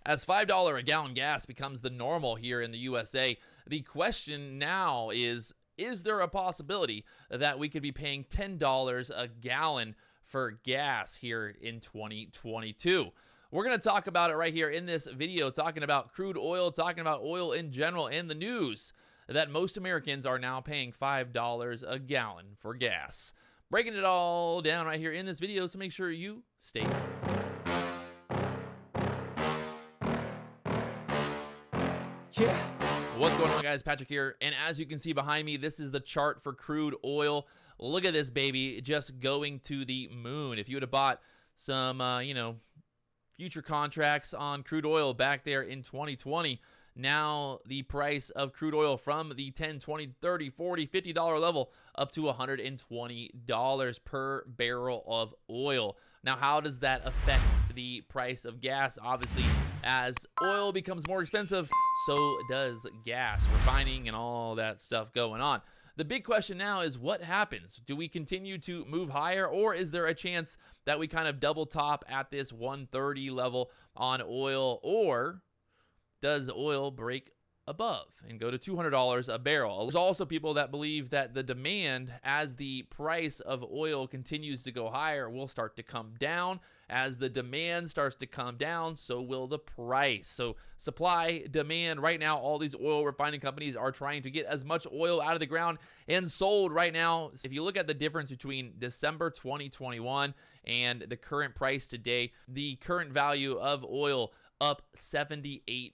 As $5 a gallon gas becomes the normal here in the USA, the question now is there a possibility that we could be paying $10 a gallon for gas here in 2022? We're going to talk about it right here in this video, talking about crude oil, talking about oil in general, and the news that most Americans are now paying $5 a gallon for gas. Breaking it all down right here in this video, so make sure you stay tuned. Yeah. What's going on, guys? Patrick here, and as you can see behind me, this is the chart for crude oil. Look at this baby, just going to the moon. If you would have bought some, future contracts on crude oil back there in 2020, now the price of crude oil from the $10, $20, $30, $40, $50 level up to $120 per barrel of oil. Now, how does that affect the price of gas? Obviously, as oil becomes more expensive, so does gas, refining, and all that stuff going on. The big question now is what happens? Do we continue to move higher, or is there a chance that we kind of double top at this 130 level on oil, or does oil break above and go to $200 a barrel? There's also people that believe that the demand, as the price of oil continues to go higher, will start to come down. As the demand starts to come down, so will the price. So supply, demand, right now, all these oil refining companies are trying to get as much oil out of the ground and sold right now. If you look at the difference between December 2021 and the current price today, the current value of oil up 78%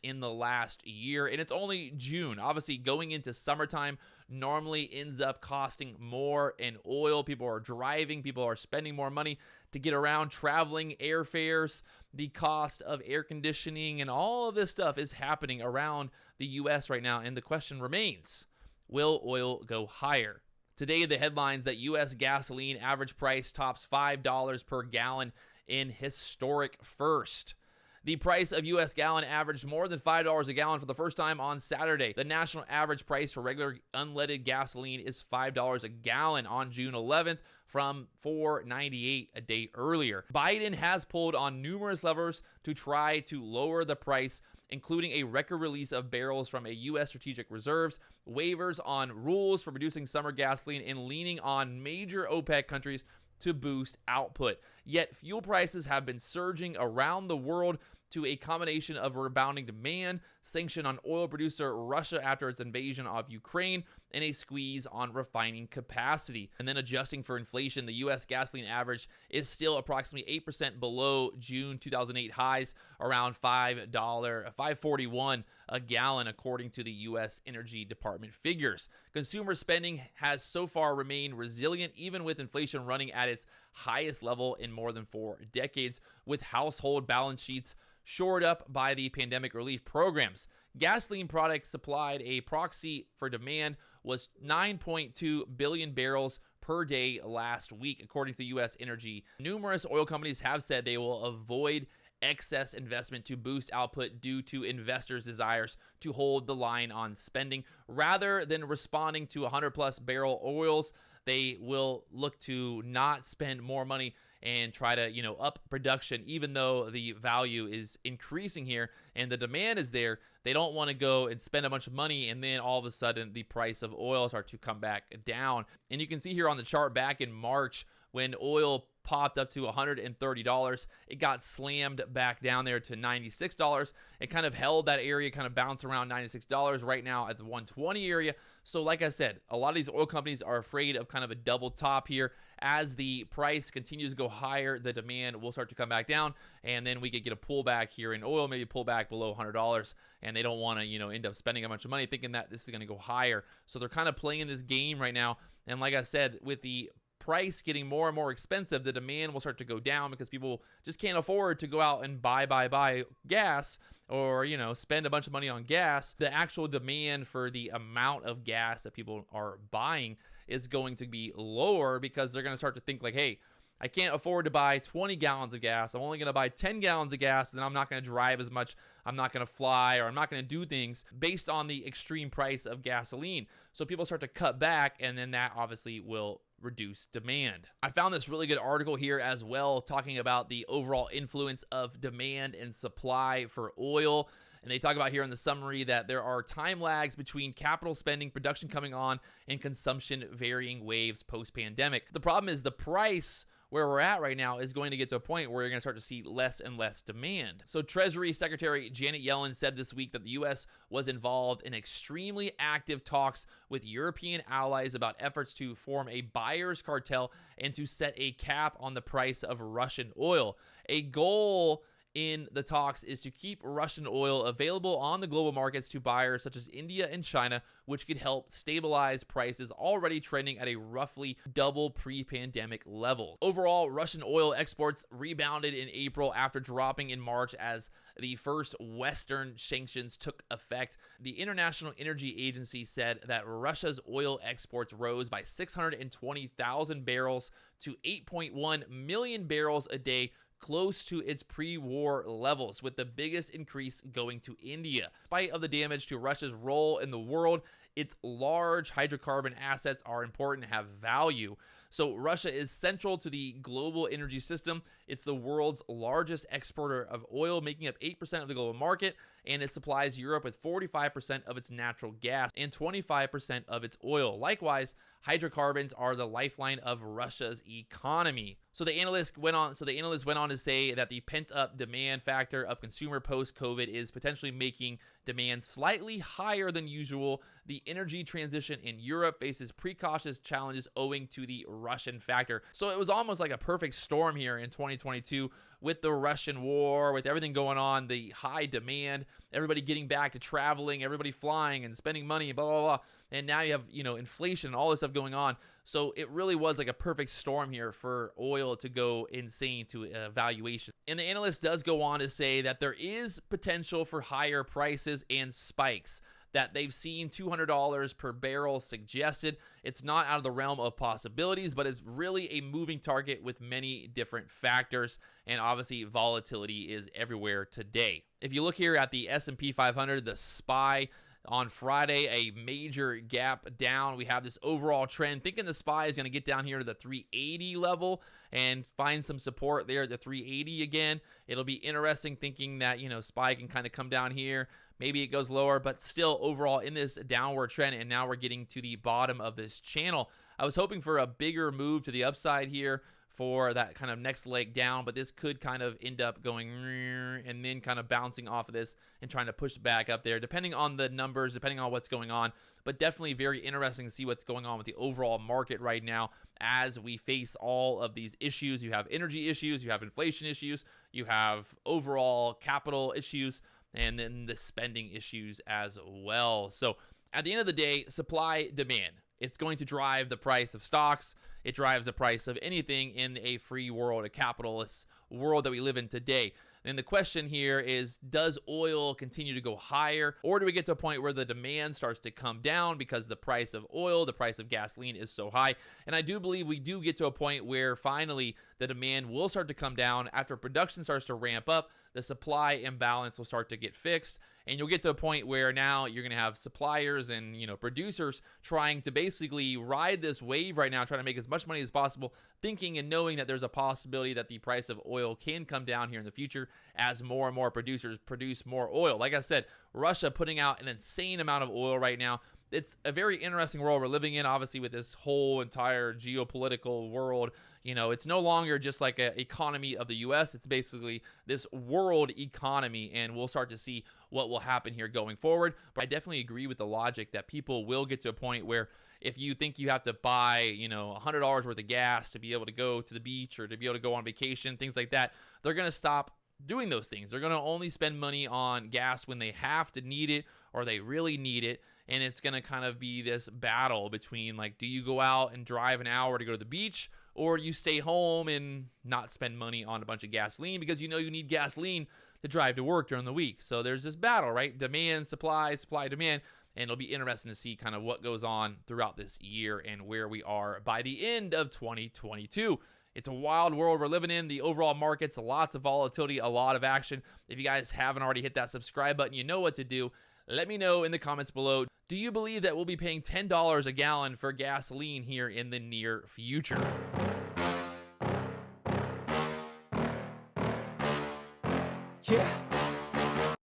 in the last year, and it's only June. Obviously, going into summertime normally ends up costing more in oil. People are driving, people are spending more money to get around, traveling, airfares, the cost of air conditioning, and all of this stuff is happening around the US right now, and the question remains, will oil go higher? Today, the headlines that US gasoline average price tops $5 per gallon in historic first. The price of U.S. gallon averaged more than $5 a gallon for the first time on Saturday. The national average price for regular unleaded gasoline is $5 a gallon on June 11th from $4.98 a day earlier. Biden has pulled on numerous levers to try to lower the price, including a record release of barrels from a U.S. strategic reserves, waivers on rules for producing summer gasoline, and leaning on major OPEC countries to boost output. Yet fuel prices have been surging around the world to a combination of rebounding demand, sanction on oil producer Russia after its invasion of Ukraine, and a squeeze on refining capacity. And then adjusting for inflation, the U.S. gasoline average is still approximately 8% below June 2008 highs, around $5.41 a gallon, according to the U.S. Energy Department figures. Consumer spending has so far remained resilient, even with inflation running at its highest level in more than 4 decades, with household balance sheets shored up by the pandemic relief programs. Gasoline products supplied, a proxy for demand, was 9.2 billion barrels per day last week, according to the U.S. Energy. Numerous oil companies have said they will avoid excess investment to boost output due to investors' desires to hold the line on spending. Rather than responding to 100-plus barrel oils, they will look to not spend more money and try to, up production, even though the value is increasing here and the demand is there. They don't want to go and spend a bunch of money and then all of a sudden the price of oil start to come back down. And you can see here on the chart, back in March, when oil popped up to $130, it got slammed back down there to $96. It kind of held that area, kind of bounced around $96 right now at the 120 area. So like I said, a lot of these oil companies are afraid of kind of a double top here. As the price continues to go higher, the demand will start to come back down, and then we could get a pullback here in oil, maybe pull back below $100, and they don't want to, end up spending a bunch of money thinking that this is going to go higher. So they're kind of playing this game right now. And like I said, with the price getting more and more expensive, the demand will start to go down because people just can't afford to go out and buy gas or, spend a bunch of money on gas. The actual demand for the amount of gas that people are buying is going to be lower because they're going to start to think like, hey, I can't afford to buy 20 gallons of gas. I'm only going to buy 10 gallons of gas, and then I'm not going to drive as much. I'm not going to fly, or I'm not going to do things based on the extreme price of gasoline. So people start to cut back, and then that obviously will reduce demand. I found this really good article here as well, talking about the overall influence of demand and supply for oil. And they talk about here in the summary that there are time lags between capital spending, production coming on, and consumption varying waves post-pandemic. The problem is the price where we're at right now is going to get to a point where you're going to start to see less and less demand. So Treasury Secretary Janet Yellen said this week that the U.S. was involved in extremely active talks with European allies about efforts to form a buyer's cartel and to set a cap on the price of Russian oil. A goal in the talks is to keep Russian oil available on the global markets to buyers such as India and China, which could help stabilize prices already trending at a roughly double pre-pandemic level. Overall, Russian oil exports rebounded in April after dropping in March as the first Western sanctions took effect. The International Energy Agency said that Russia's oil exports rose by 620,000 barrels to 8.1 million barrels a day, close to its pre-war levels, with the biggest increase going to India. Despite of the damage to Russia's role in the world, its large hydrocarbon assets are important and have value. So Russia is central to the global energy system. It's the world's largest exporter of oil, making up 8% of the global market, and it supplies Europe with 45% of its natural gas and 25% of its oil. Likewise, hydrocarbons are the lifeline of Russia's economy. So the analyst went on to say that the pent-up demand factor of consumer post-COVID is potentially making demand slightly higher than usual. The energy transition in Europe faces precautious challenges owing to the Russian factor. So it was almost like a perfect storm here in 2022 with the Russian war, with everything going on, the high demand, everybody getting back to traveling, everybody flying and spending money, blah, blah, blah. And now you have, inflation and all this stuff going on. So it really was like a perfect storm here for oil to go insane to valuation. And the analyst does go on to say that there is potential for higher prices and spikes, that they've seen $200 per barrel suggested. It's not out of the realm of possibilities, but it's really a moving target with many different factors, and obviously volatility is everywhere today. If you look here at the S&P 500, the SPY, on Friday, a major gap down. We have this overall trend. Thinking the SPY is going to get down here to the 380 level and find some support there at the 380 again. It'll be interesting thinking that, SPY can kind of come down here. Maybe it goes lower, but still overall in this downward trend, and now we're getting to the bottom of this channel. I was hoping for a bigger move to the upside here for that kind of next leg down, but this could kind of end up going and then kind of bouncing off of this and trying to push back up there, depending on the numbers, depending on what's going on. But definitely very interesting to see what's going on with the overall market right now as we face all of these issues. You have energy issues, you have inflation issues, you have overall capital issues, and then the spending issues as well. So at the end of the day, supply, demand. It's going to drive the price of stocks. It drives the price of anything in a free world, a capitalist world that we live in today. And the question here is, does oil continue to go higher, or do we get to a point where the demand starts to come down because the price of oil, the price of gasoline is so high? And I do believe we do get to a point where finally the demand will start to come down after production starts to ramp up. The supply imbalance will start to get fixed, and you'll get to a point where now you're going to have suppliers and producers trying to basically ride this wave right now, trying to make as much money as possible, thinking and knowing that there's a possibility that the price of oil can come down here in the future as more and more producers produce more oil. Like I said, Russia putting out an insane amount of oil right now. It's a very interesting world we're living in, obviously, with this whole entire geopolitical world. It's no longer just like an economy of the U.S. It's basically this world economy, and we'll start to see what will happen here going forward. But I definitely agree with the logic that people will get to a point where if you think you have to buy, $100 worth of gas to be able to go to the beach or to be able to go on vacation, things like that, they're going to stop doing those things. They're going to only spend money on gas when they have to need it or they really need it. And it's going to kind of be this battle between, like, do you go out and drive an hour to go to the beach, or you stay home and not spend money on a bunch of gasoline because you need gasoline to drive to work during the week. So there's this battle, right? Demand, supply, demand. And it'll be interesting to see kind of what goes on throughout this year and where we are by the end of 2022. It's a wild world we're living in. The overall markets, lots of volatility, a lot of action. If you guys haven't already hit that subscribe button, you know what to do. Let me know in the comments below. Do you believe that we'll be paying $10 a gallon for gasoline here in the near future?